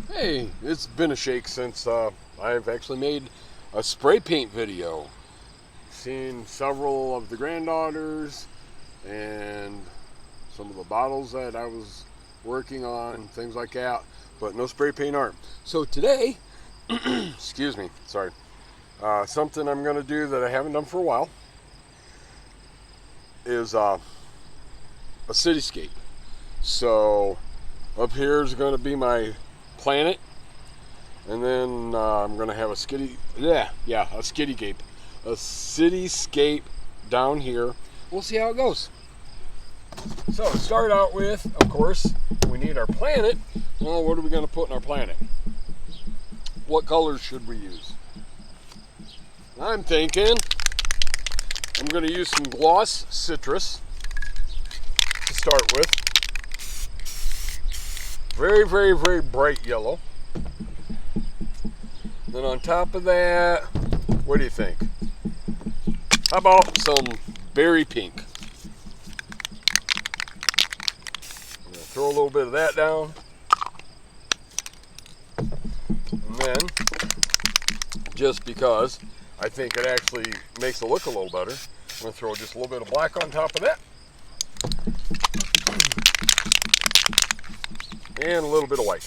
Hey, it's been a shake since I've actually made a spray paint video. Seen several of the granddaughters and some of the bottles that I was working on, things like that, but no spray paint art. So today, excuse me, sorry, something I'm going to do that I haven't done for a while is a cityscape. So up here is going to be my planet, and then I'm gonna have a cityscape down here. We'll see how it goes. So to start out with, of course, we need our planet. Well, what are we gonna put in our planet? What colors should we use? I'm thinking I'm gonna use some gloss citrus to start with. Very, very, very bright yellow. Then on top of that, what do you think? How about some berry pink? I'm going to throw a little bit of that down. And then, just because I think it actually makes it look a little better, I'm going to throw just a little bit of black on top of that. And a little bit of white.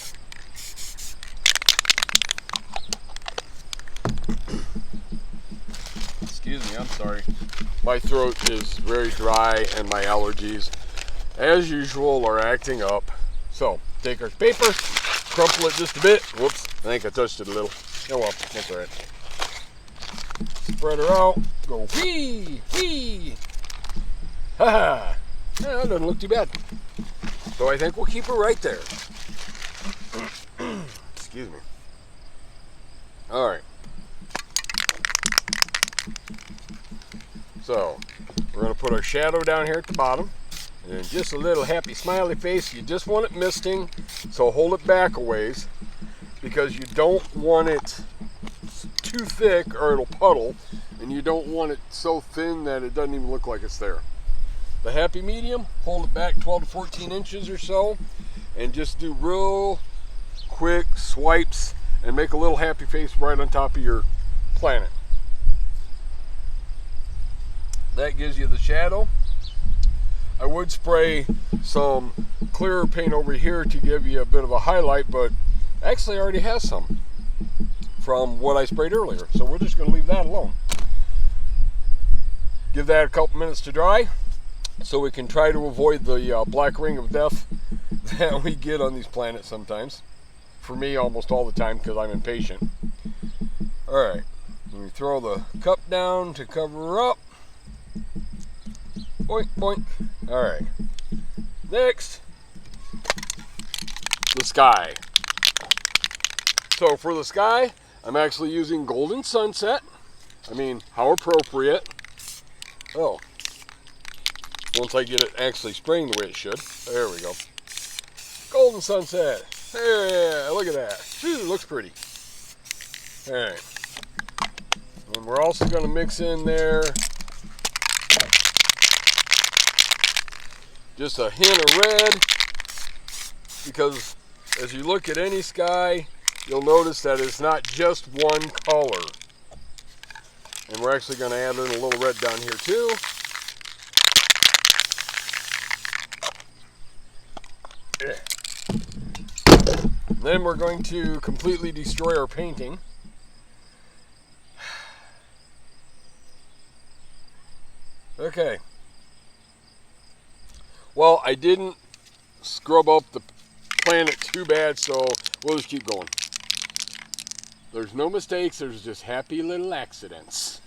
Excuse me, I'm sorry. My throat is very dry and my allergies, as usual, are acting up. So, take our paper, crumple it just a bit. Whoops, I think I touched it a little. Oh well, that's alright. Spread her out. Go whee, whee. Ha ha. Yeah, that doesn't look too bad. So I think we'll keep it right there. Excuse me. All right. So we're going to put our shadow down here at the bottom. And just a little happy smiley face. You just want it misting, so hold it back a ways, because you don't want it too thick or it'll puddle, and you don't want it so thin that it doesn't even look like it's there. The happy medium, hold it back 12 to 14 inches or so, and just do real quick swipes and make a little happy face right on top of your planet. That gives you the shadow. I would spray some clearer paint over here to give you a bit of a highlight, but actually I already have some from what I sprayed earlier, so we're just going to leave that alone. Give that a couple minutes to dry, so we can try to avoid the black ring of death that we get on these planets sometimes. For me, almost all the time, because I'm impatient. Alright, we throw the cup down to cover her up. Boink, boink. Alright. Next, the sky. So for the sky, I'm actually using Golden Sunset. I mean, how appropriate. Oh. Once I get it actually spraying the way it should. There we go. Golden Sunset. There, yeah, look at that. Ooh, looks pretty. Alright. And we're also going to mix in there just a hint of red, because as you look at any sky, you'll notice that it's not just one color. And we're actually going to add in a little red down here too. Then we're going to completely destroy our painting. Okay. Well, I didn't scrub up the planet too bad, so we'll just keep going. There's no mistakes, there's just happy little accidents.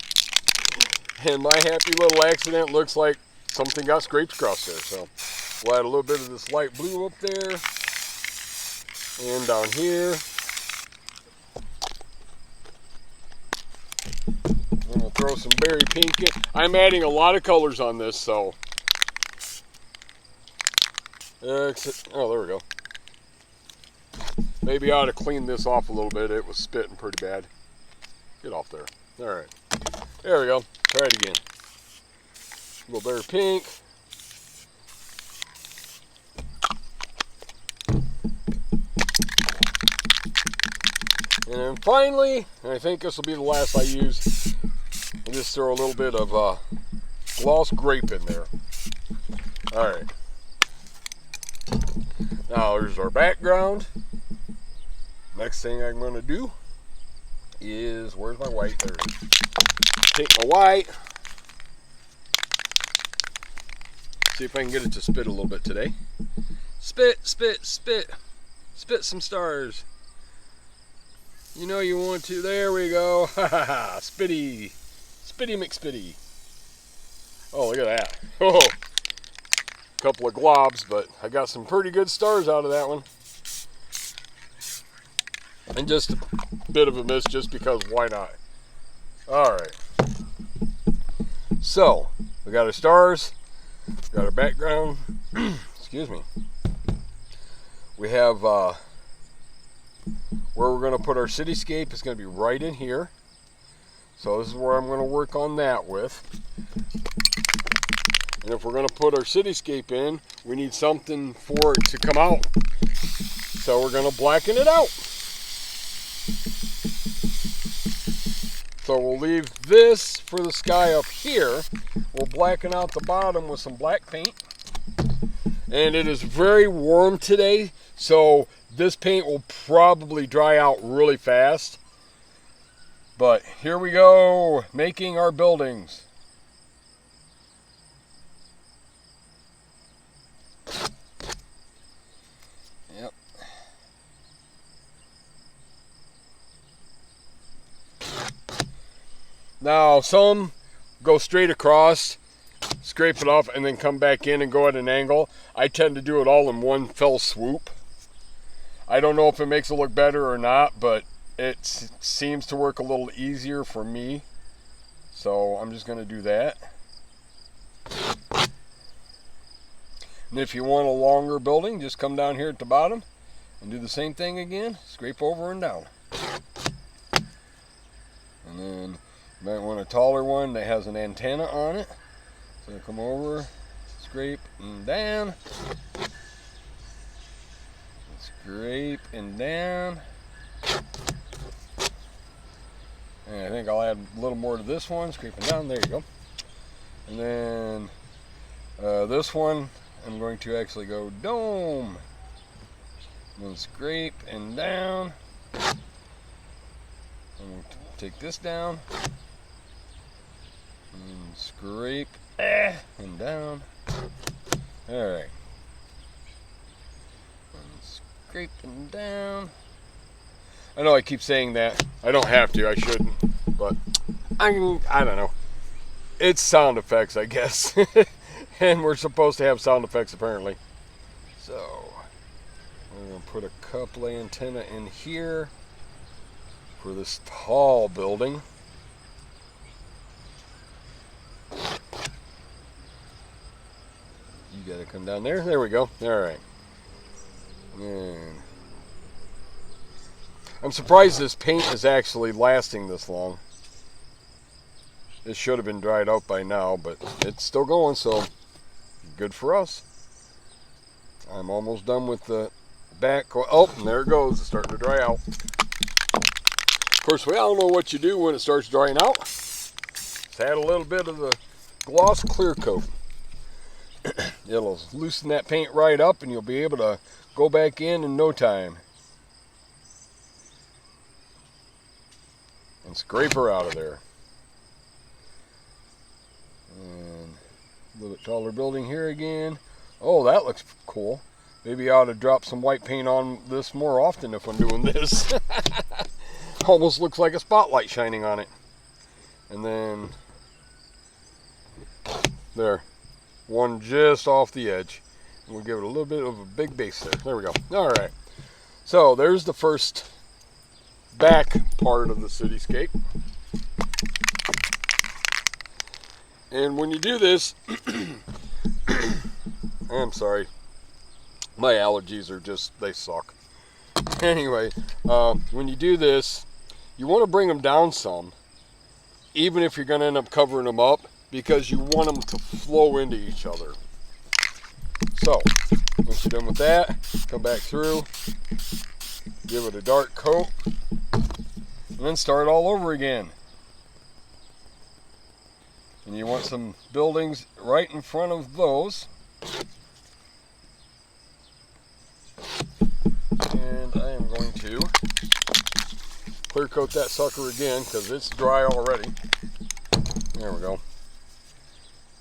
And my happy little accident looks like something got scraped across there, so we'll add a little bit of this light blue up there. And down here. And we'll throw some berry pink in. I'm adding a lot of colors on this, so. Oh, there we go. Maybe I ought to clean this off a little bit. It was spitting pretty bad. Get off there. Alright. There we go. Try it again. A little berry pink. And then finally, and I think this will be the last I use, I'll just throw a little bit of gloss grape in there. Alright. Now there's our background. Next thing I'm going to do is, where's my white? There it is. Take my white. See if I can get it to spit a little bit today. Spit, spit, spit. Spit some stars. You know you want to. There we go. Ha ha ha. Spitty. Spitty McSpitty. Oh, look at that. Oh, a couple of globs, but I got some pretty good stars out of that one. And just a bit of a miss just because why not? Alright. So, we got our stars. Got our background. Excuse me. We have where we're going to put our cityscape is going to be right in here. So this is where I'm going to work on that with. And if we're going to put our cityscape in, we need something for it to come out. So we're going to blacken it out. So we'll leave this for the sky up here. We'll blacken out the bottom with some black paint. And it is very warm today, so this paint will probably dry out really fast. But here we go, making our buildings. Yep. Now, some go straight across, scrape it off, and then come back in and go at an angle. I tend to do it all in one fell swoop. I don't know if it makes it look better or not, but it seems to work a little easier for me. So I'm just going to do that. And if you want a longer building, just come down here at the bottom and do the same thing again. Scrape over and down. And then you might want a taller one that has an antenna on it. So come over, scrape and down. Scrape and down. And I think I'll add a little more to this one. Scrape and down. There you go. And then this one, I'm going to actually go dome. And then scrape and down. I'm going to take this down. And scrape and down. Alright. Scrape and down. I know I keep saying that. I don't have to, I shouldn't. But I don't know. It's sound effects, I guess. And we're supposed to have sound effects apparently. So we're going to put a couple of antenna in here for this tall building. You got to come down there. There we go. All right. And I'm surprised this paint is actually lasting this long. This should have been dried out by now, but it's still going, so good for us. I'm almost done with the back. Oh, and there it goes. It's starting to dry out. Of course, we all know what you do when it starts drying out. Just add a little bit of the gloss clear coat. It'll loosen that paint right up, and you'll be able to go back in no time. And scrape her out of there. And a little bit taller building here again. Oh, that looks cool. Maybe I ought to drop some white paint on this more often if I'm doing this. Almost looks like a spotlight shining on it. And then there. One just off the edge. We'll give it a little bit of a big base there. There we go. Alright. So there's the first back part of the cityscape. And when you do this, I'm sorry, my allergies are just, they suck. Anyway, when you do this, you want to bring them down some, even if you're going to end up covering them up, because you want them to flow into each other. So, once you're done with that, come back through, give it a dark coat, and then start all over again. And you want some buildings right in front of those. And I am going to clear coat that sucker again because it's dry already. There we go.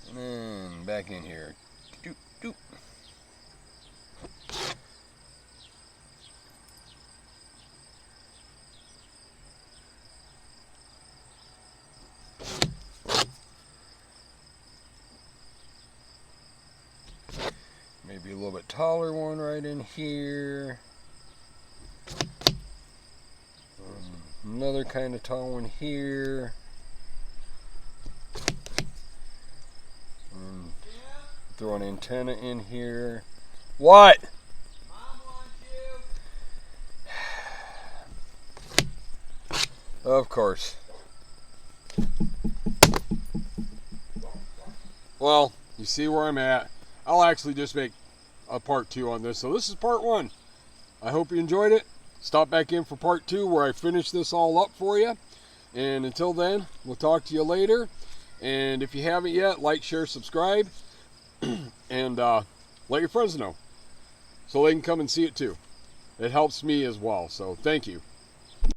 And then back in here. Doop, doop. Maybe a little bit taller one right in here. Another kind of tall one here. And throw an antenna in here. What? Mom wants you. Of course. Well, you see where I'm at. I'll actually just make a part 2 on this. So this is part 1. I hope you enjoyed it. Stop back in for part 2 where I finish this all up for you. And until then, we'll talk to you later. And if you haven't yet, like, share, subscribe. And let your friends know so they can come and see it too. It helps me as well. So thank you.